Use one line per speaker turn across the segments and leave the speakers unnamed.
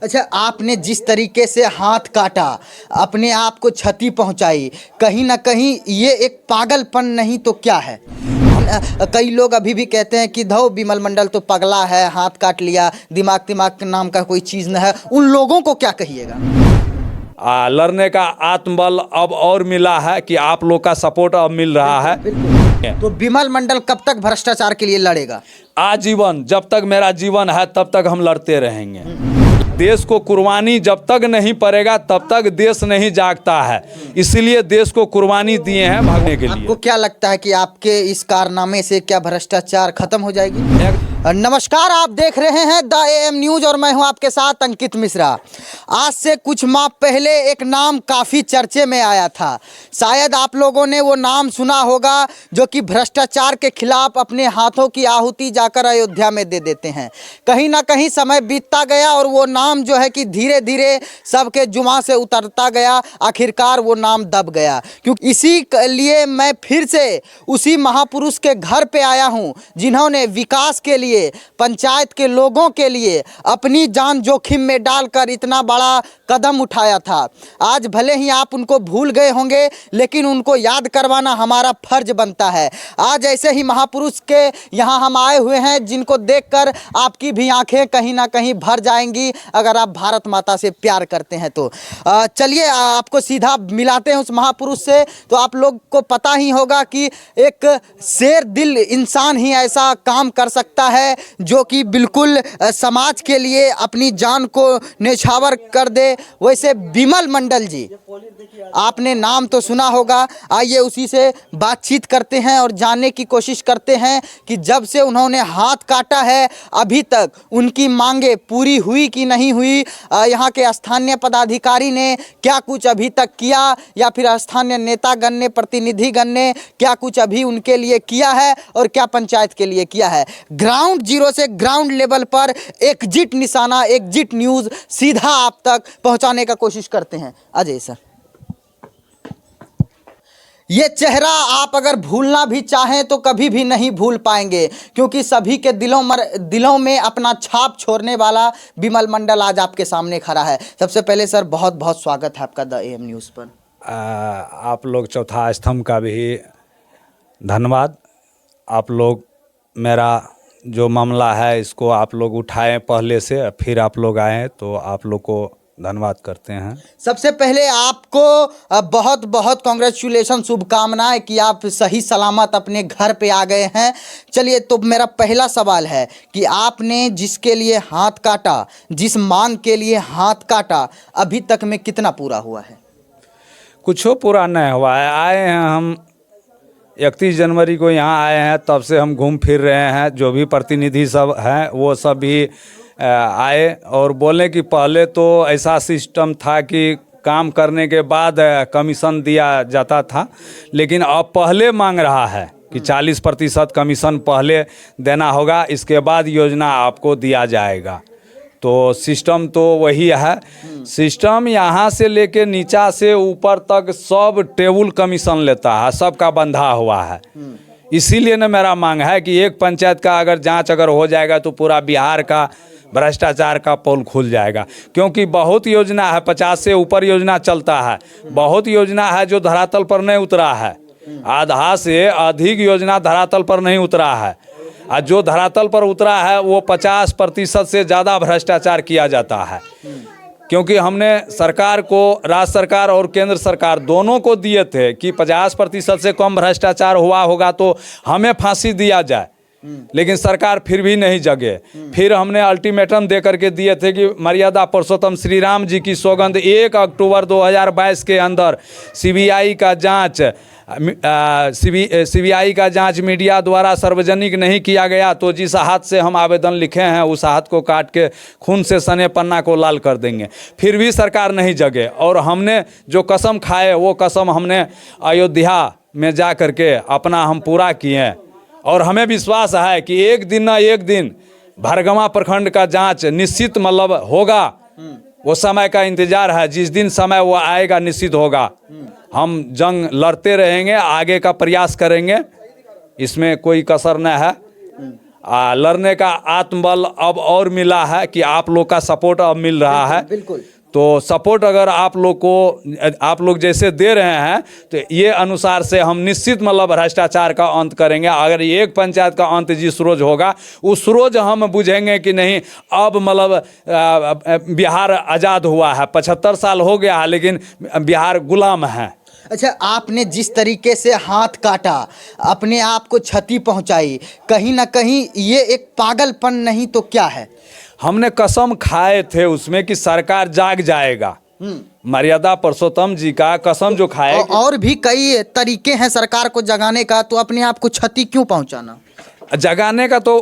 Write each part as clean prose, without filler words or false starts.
अच्छा, आपने जिस तरीके से हाथ काटा, अपने आप को क्षति पहुंचाई, कहीं ना कहीं ये एक पागलपन नहीं तो क्या है? कई लोग अभी भी कहते हैं कि धो बिमल मंडल तो पगला है, हाथ काट लिया, दिमाग दिमाग नाम का कोई चीज़ न है। उन लोगों को क्या कहिएगा?
लड़ने का आत्मबल अब और मिला है कि आप लोग का सपोर्ट अब मिल रहा है।
तो बिमल मंडल कब तक भ्रष्टाचार के लिए लड़ेगा?
आजीवन, जब तक मेरा जीवन है तब तक हम लड़ते रहेंगे। देश को कुर्बानी जब तक नहीं पड़ेगा तब तक देश नहीं जागता है, इसलिए देश को कुर्बानी दिए हैं भागने के लिए।
आपको क्या लगता है कि आपके इस कारनामे से क्या भ्रष्टाचार खत्म हो जाएगी? नमस्कार, आप देख रहे हैं द एएम न्यूज और मैं हूं आपके साथ अंकित मिश्रा। आज से कुछ माह पहले एक नाम काफ़ी चर्चे में आया था, शायद आप लोगों ने वो नाम सुना होगा, जो कि भ्रष्टाचार के खिलाफ अपने हाथों की आहुति जाकर अयोध्या में दे देते हैं। कहीं ना कहीं समय बीतता गया और वो नाम जो है कि धीरे धीरे सबके जुबां से उतरता गया, आखिरकार वो नाम दब गया। क्योंकि इसी लिए मैं फिर से उसी महापुरुष के घर पे आया हूँ, जिन्होंने विकास के लिए, पंचायत के लोगों के लिए अपनी जान जोखिम में डालकर इतना बड़ा कदम उठाया था। आज भले ही आप उनको भूल गए होंगे, लेकिन उनको याद करवाना हमारा फर्ज बनता है। आज ऐसे ही महापुरुष के यहाँ हम आए हुए हैं, जिनको देखकर आपकी भी आंखें कहीं ना कहीं भर जाएंगी, अगर आप भारत माता से प्यार करते हैं तो। चलिए आपको सीधा मिलाते हैं उस महापुरुष से। तो आप लोग को पता ही होगा कि एक शेर दिल इंसान ही ऐसा काम कर सकता है, जो कि बिल्कुल समाज के लिए अपनी जान को न्यौछावर कर दे। वैसे बिमल मंडल जी, आपने नाम तो सुना होगा। आइए उसी से बातचीत करते हैं और जानने की कोशिश करते हैं कि जब से उन्होंने हाथ काटा है अभी तक उनकी मांगे पूरी हुई कि नहीं हुई, यहाँ के स्थानीय पदाधिकारी ने क्या कुछ अभी तक किया, या फिर स्थानीय नेतागण ने, प्रतिनिधिगण ने क्या कुछ अभी उनके लिए किया है और क्या पंचायत के लिए किया है। ग्राउंड जीरो से ग्राउंड लेवल पर एग्जिट निशाना, एग्जिट न्यूज़ सीधा आप तक पहुंचाने का कोशिश करते हैं। अजय सर, ये चेहरा आप अगर भूलना भी चाहें तो कभी भी नहीं भूल पाएंगे, क्योंकि सभी के दिलों में अपना छाप छोड़ने वाला बिमल मंडल आज आपके सामने खड़ा है। सबसे पहले सर, बहुत बहुत स्वागत है आपका द एएम न्यूज़ पर।
आप लोग चौथा स्तंभ का भी धन्यवाद। आप लोग मेरा जो मामला है इसको आप लोग उठाएं पहले से, फिर आप लोग आए, तो आप लोग को धन्यवाद करते हैं।
सबसे पहले आपको बहुत बहुत कांग्रेचुलेशन, शुभकामनाएं कि आप सही सलामत अपने घर पे आ गए हैं। चलिए, तो मेरा पहला सवाल है कि आपने जिसके लिए हाथ काटा, जिस मांग के लिए हाथ काटा, अभी तक में कितना पूरा हुआ है?
कुछ पूरा नहीं हुआ है। आए हैं हम 31 जनवरी को यहाँ आए हैं, तब से हम घूम फिर रहे हैं। जो भी प्रतिनिधि सब हैं वो सब भी आए और बोले कि पहले तो ऐसा सिस्टम था कि काम करने के बाद कमीशन दिया जाता था, लेकिन अब पहले मांग रहा है कि 40% कमीशन पहले देना होगा, इसके बाद योजना आपको दिया जाएगा। तो सिस्टम तो वही है। सिस्टम यहाँ से लेके नीचा से ऊपर तक सब टेबल कमीशन लेता है, सबका बंधा हुआ है। इसीलिए ना मेरा मांग है कि एक पंचायत का अगर जांच अगर हो जाएगा तो पूरा बिहार का भ्रष्टाचार का पोल खुल जाएगा। क्योंकि बहुत योजना है, 50 से ऊपर योजना चलता है, बहुत योजना है जो धरातल पर नहीं उतरा है। आधा से अधिक योजना धरातल पर नहीं उतरा है, और जो धरातल पर उतरा है वो 50% से ज़्यादा भ्रष्टाचार किया जाता है। क्योंकि हमने सरकार को, राज्य सरकार और केंद्र सरकार दोनों को दिए थे कि 50% से कम भ्रष्टाचार हुआ होगा तो हमें फांसी दिया जाए, लेकिन सरकार फिर भी नहीं जगे। फिर हमने अल्टीमेटम दे करके दिए थे कि मर्यादा पुरुषोत्तम श्री राम जी की सौगंध 1 अक्टूबर 2022 के अंदर सीबीआई का जांच मीडिया द्वारा सार्वजनिक नहीं किया गया तो जिस हाथ से हम आवेदन लिखे हैं उस हाथ को काट के खून से सने पन्ना को लाल कर देंगे। फिर भी सरकार नहीं जगे और हमने जो कसम खाए वो कसम हमने अयोध्या में जा करके अपना हम पूरा किए। और हमें विश्वास है कि एक दिन न एक दिन भरगवा प्रखंड का जांच निश्चित मतलब होगा। वो समय का इंतजार है, जिस दिन समय वो आएगा निश्चित होगा। हम जंग लड़ते रहेंगे, आगे का प्रयास करेंगे, इसमें कोई कसर न है। लड़ने का आत्मबल अब और मिला है कि आप लोग का सपोर्ट अब मिल रहा है।
बिल्कुल।
तो सपोर्ट अगर आप लोग जैसे दे रहे हैं तो ये अनुसार से हम निश्चित मतलब भ्रष्टाचार का अंत करेंगे। अगर एक पंचायत का अंत जिस रोज होगा उस रोज हम बुझेंगे कि नहीं अब मतलब बिहार आज़ाद हुआ है। 75 साल हो गया है लेकिन बिहार गुलाम है।
अच्छा, आपने जिस तरीके से हाथ काटा, अपने आप को क्षति पहुंचाई, कहीं ना कहीं ये एक पागलपन नहीं तो क्या है?
हमने कसम खाए थे उसमें कि सरकार जाग जाएगा। मर्यादा पुरुषोत्तम जी का कसम जो खाए।
और भी कई तरीके हैं सरकार को जगाने का, तो अपने आप को क्षति क्यों पहुंचाना?
जगाने का तो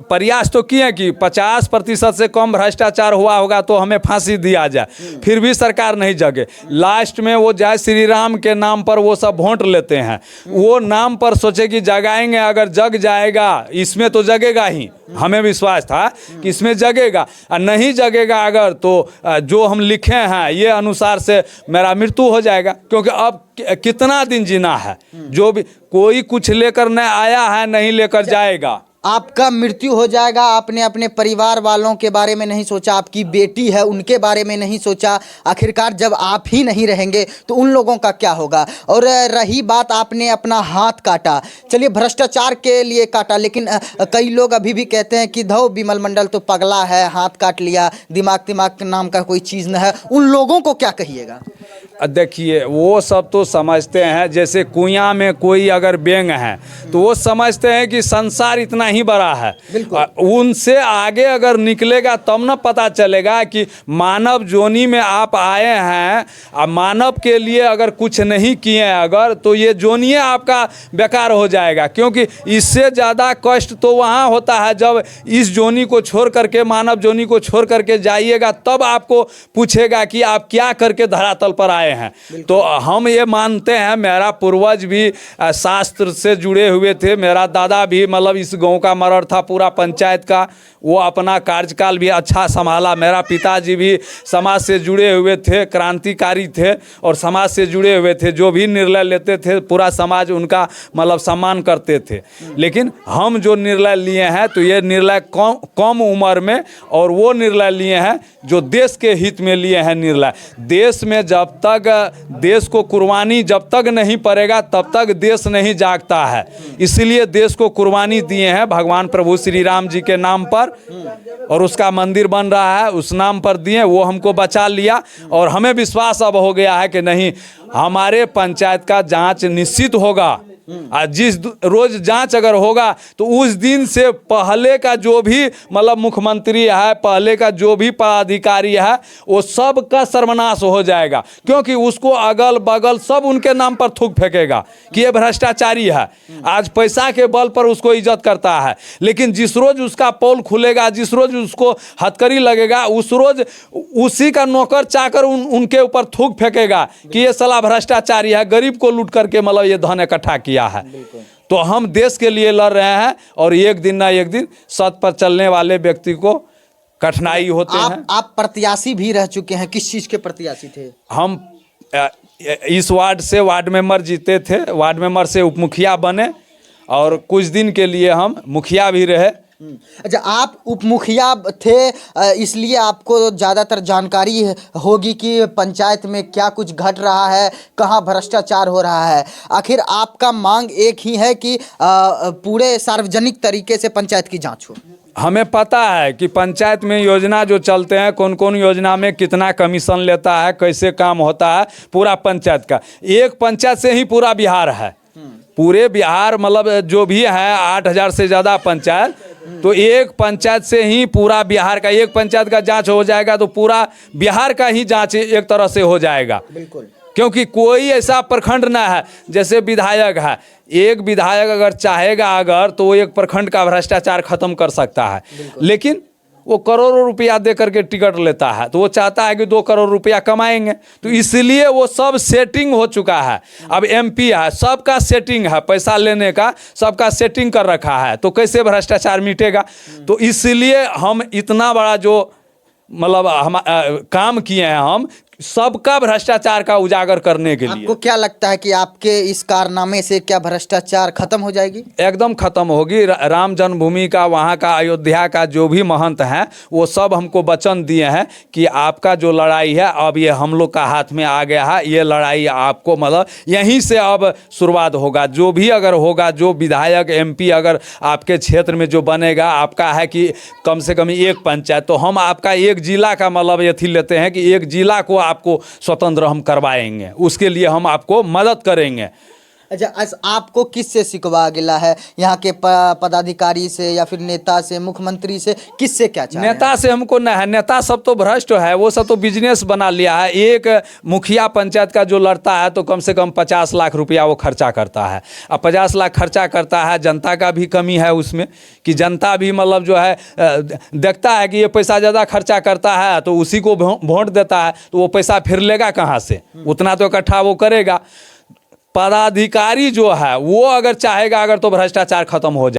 प्रयास तो किए कि 50% से कम भ्रष्टाचार हुआ होगा तो हमें फांसी दिया जाए, फिर भी सरकार नहीं जगे। लास्ट में वो जय श्री राम के नाम पर वो सब वोट लेते हैं, वो नाम पर सोचे कि जगाएंगे, अगर जग जाएगा इसमें तो जगेगा ही। हमें विश्वास था कि इसमें जगेगा, और नहीं जगेगा अगर तो जो हम लिखे हैं ये अनुसार से मेरा मृत्यु हो जाएगा। क्योंकि अब कितना दिन जीना है, जो भी कोई कुछ लेकर नहीं आया है नहीं लेकर जाएगा।
आपका मृत्यु हो जाएगा। आपने अपने परिवार वालों के बारे में नहीं सोचा, आपकी बेटी है उनके बारे में नहीं सोचा। आखिरकार जब आप ही नहीं रहेंगे तो उन लोगों का क्या होगा? और रही बात, आपने अपना हाथ काटा, चलिए भ्रष्टाचार के लिए काटा, लेकिन कई लोग अभी भी कहते हैं कि धो विमल मंडल तो पगला है, हाथ काट लिया, दिमाग नाम का कोई चीज़ न है। उन लोगों को क्या कहिएगा?
देखिए वो सब तो समझते हैं, जैसे कुआं में कोई अगर बेंग है तो वो समझते हैं कि संसार इतना ही बड़ा है। उनसे आगे अगर निकलेगा तब न पता चलेगा कि मानव जोनी में आप आए हैं, और मानव के लिए अगर कुछ नहीं किए अगर, तो ये जोनिए आपका बेकार हो जाएगा। क्योंकि इससे ज़्यादा कष्ट तो वहाँ होता है जब इस जोनी को छोड़ करके, मानव जोनी को छोड़ करके जाइएगा, तब आपको पूछेगा कि आप क्या करके धरातल पर आए हैं। तो हम ये मानते हैं, मेरा पूर्वज भी शास्त्र से जुड़े हुए थे, मेरा दादा भी मतलब इस गांव का मरड़ था पूरा पंचायत का, वो अपना कार्यकाल भी अच्छा संभाला। मेरा पिताजी भी समाज से जुड़े हुए थे, क्रांतिकारी थे और समाज से जुड़े हुए थे। जो भी निर्णय लेते थे पूरा समाज उनका मतलब सम्मान करते थे। लेकिन हम जो निर्णय लिए हैं तो ये निर्णय कम उम्र में, और वो निर्णय लिए हैं जो देश के हित में लिए हैं निर्णय। देश में जब तक देश को कुर्बानी जब तक नहीं पड़ेगा तब तक देश नहीं जागता है। इसलिए देश को कुर्बानी दिए हैं भगवान प्रभु श्री राम जी के नाम पर, और उसका मंदिर बन रहा है उस नाम पर दिए, वो हमको बचा लिया। और हमें विश्वास अब हो गया है कि नहीं, हमारे पंचायत का जांच निश्चित होगा। जिस रोज जांच अगर होगा तो उस दिन से पहले का जो भी मतलब मुख्यमंत्री है, पहले का जो भी पदाधिकारी है, वो सब का सर्वनाश हो जाएगा। क्योंकि उसको अगल बगल सब उनके नाम पर थूक फेंकेगा कि ये भ्रष्टाचारी है। आज पैसा के बल पर उसको इज्जत करता है, लेकिन जिस रोज उसका पोल खुलेगा, जिस रोज उसको हथकड़ी लगेगा, उस रोज उसी का नौकर चाकर उनके ऊपर थूक फेंकेगा कि ये साला भ्रष्टाचारी है, गरीब को लूट करके मतलब ये धन इकट्ठा किया है। तो हम देश के लिए लड़ रहे हैं, और एक दिन ना एक दिन सत्य पर चलने वाले व्यक्ति को कठिनाई होते हैं।
आप प्रत्याशी भी रह चुके हैं, किस चीज के प्रत्याशी थे?
हम इस वार्ड से वार्ड मेंबर जीते थे, वार्ड मेंबर से उप मुखिया बने, और कुछ दिन के लिए हम मुखिया भी रहे।
अच्छा, आप उप मुखिया थे, इसलिए आपको ज़्यादातर जानकारी होगी कि पंचायत में क्या कुछ घट रहा है, कहाँ भ्रष्टाचार हो रहा है। आखिर आपका मांग एक ही है कि पूरे सार्वजनिक तरीके से पंचायत की जांच हो।
हमें पता है कि पंचायत में योजना जो चलते हैं, कौन कौन योजना में कितना कमीशन लेता है, कैसे काम होता है, पूरा पंचायत का। एक पंचायत से ही पूरा बिहार है, पूरे बिहार मतलब जो भी है 8000 से ज़्यादा पंचायत, तो एक पंचायत से ही पूरा बिहार का, एक पंचायत का जांच हो जाएगा तो पूरा बिहार का ही जांच एक तरह से हो जाएगा।
बिल्कुल।
क्योंकि कोई ऐसा प्रखंड ना है, जैसे विधायक है, एक विधायक अगर चाहेगा अगर तो वो एक प्रखंड का भ्रष्टाचार खत्म कर सकता है। लेकिन वो करोड़ों रुपया दे करके टिकट लेता है, तो वो चाहता है कि 2 करोड़ रुपया कमाएंगे, तो इसलिए वो सब सेटिंग हो चुका है। अब एमपी है, सबका सेटिंग है, पैसा लेने का सबका सेटिंग कर रखा है, तो कैसे भ्रष्टाचार मिटेगा? तो इसलिए हम इतना बड़ा जो मतलब हम काम किए हैं हम, सबका भ्रष्टाचार का उजागर करने के लिए।
आपको क्या लगता है कि आपके इस कारनामे से क्या भ्रष्टाचार खत्म हो जाएगी?
एकदम खत्म होगी। राम जन्मभूमि का, वहाँ का, अयोध्या का जो भी महंत हैं वो सब हमको वचन दिए हैं कि आपका जो लड़ाई है अब ये हम लोग का हाथ में आ गया है। ये लड़ाई आपको मतलब यहीं से अब शुरुआत होगा। जो भी अगर होगा, जो विधायक MP अगर आपके क्षेत्र में जो बनेगा, आपका है कि कम से कम एक पंचायत, तो हम आपका एक जिला का मतलब यथी लेते हैं कि एक जिला को आपको स्वतंत्र हम करवाएंगे। उसके लिए हम आपको मदद करेंगे।
अच्छा, आपको किससे शिकवा गिला है? यहाँ के पदाधिकारी से या फिर नेता से, मुख्यमंत्री से, किससे क्या चाह रहे हैं?
नेता से हमको नहीं है। नेता सब तो भ्रष्ट है, वो सब तो बिजनेस बना लिया है। एक मुखिया पंचायत का जो लड़ता है तो कम से कम 50 लाख रुपया वो खर्चा करता है। अब 50 लाख खर्चा करता है, जनता का भी कमी है उसमें कि जनता भी मतलब जो है देखता है कि ये पैसा ज़्यादा खर्चा करता है तो उसी को वोट देता है, तो वो पैसा फिर लेगा कहाँ से? उतना तो इकट्ठा वो करेगा। पदाधिकारी जो है वो अगर चाहेगा अगर तो भ्रष्टाचार खत्म हो जाए।